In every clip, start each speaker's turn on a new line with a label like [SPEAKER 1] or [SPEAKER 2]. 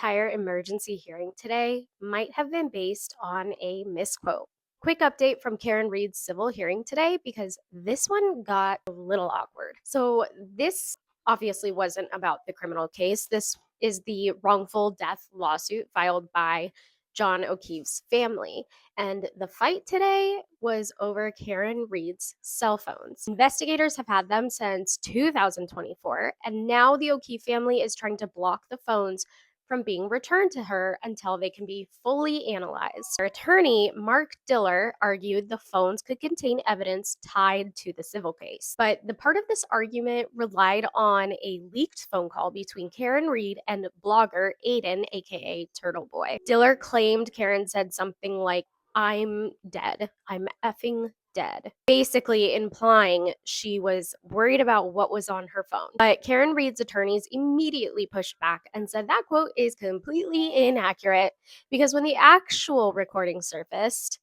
[SPEAKER 1] entire emergency hearing today might have been based on a misquote. Quick update from Karen Reed's civil hearing today because this one got a little awkward. So, this obviously wasn't about the criminal case. This is the wrongful death lawsuit filed by John O'Keefe's family. And the fight today was over Karen Reed's cell phones. Investigators have had them since 2024, and now the O'Keefe family is trying to block the phones from being returned to her until they can be fully analyzed. Her attorney, Mark Diller, argued the phones could contain evidence tied to the civil case. But the part of this argument relied on a leaked phone call between Karen Reed and blogger Aiden, aka Turtle Boy. Diller claimed Karen said something like, "I'm dead. I'm effing dead," basically implying she was worried about what was on her phone. But Karen Reed's attorneys immediately pushed back and said that quote is completely inaccurate because when the actual recording surfaced,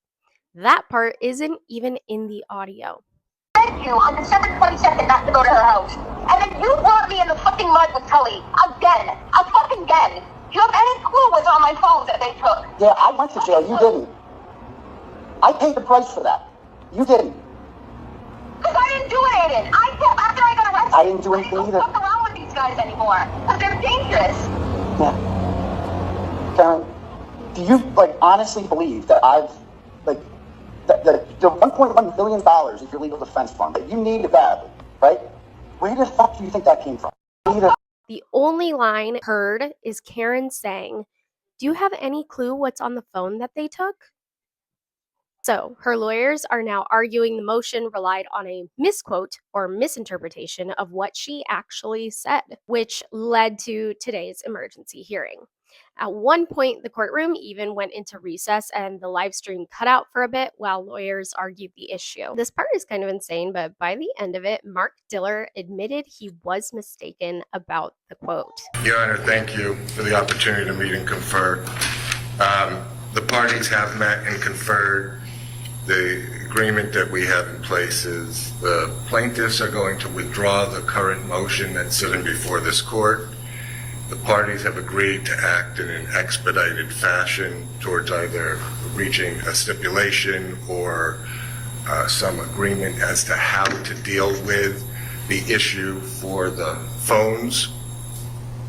[SPEAKER 1] that part isn't even in the audio.
[SPEAKER 2] Thank you on December 22nd not to go to her house. And then you brought me in the fucking mud with Tully. Again. Again. Do you have any clue what's on my phone that they took?
[SPEAKER 3] Yeah, I went to jail. You didn't. I paid the price for that. You didn't.
[SPEAKER 2] Because I didn't do it, Aiden. After I got arrested,
[SPEAKER 3] I didn't do anything either.
[SPEAKER 2] I don't fuck around with these guys anymore. Because they're dangerous.
[SPEAKER 3] Yeah. Karen, do you, honestly believe that the $1.1 billion is your legal defense fund, that you need badly, right? Where the fuck do you think that came from?
[SPEAKER 1] The only line heard is Karen saying, "Do you have any clue what's on the phone that they took?" So, her lawyers are now arguing the motion relied on a misquote or misinterpretation of what she actually said, which led to today's emergency hearing. At one point, the courtroom even went into recess and the live stream cut out for a bit while lawyers argued the issue. This part is kind of insane, but by the end of it, Mark Diller admitted he was mistaken about the quote.
[SPEAKER 4] Your Honor, thank you for the opportunity to meet and confer. The parties have met and conferred. The agreement that we have in place is the plaintiffs are going to withdraw the current motion that's sitting before this court. The parties have agreed to act in an expedited fashion towards either reaching a stipulation or some agreement as to how to deal with the issue for the phones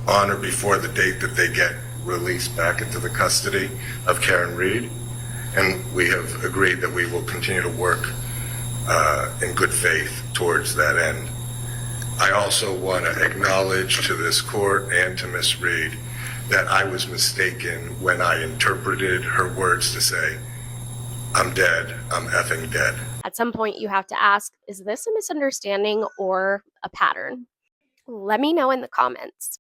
[SPEAKER 4] on or before the date that they get released back into the custody of Karen Reed. And we have agreed that we will continue to work in good faith towards that end. I also want to acknowledge to this court and to Ms. Reed that I was mistaken when I interpreted her words to say, "I'm dead, I'm effing dead."
[SPEAKER 1] At some point, you have to ask, is this a misunderstanding or a pattern? Let me know in the comments.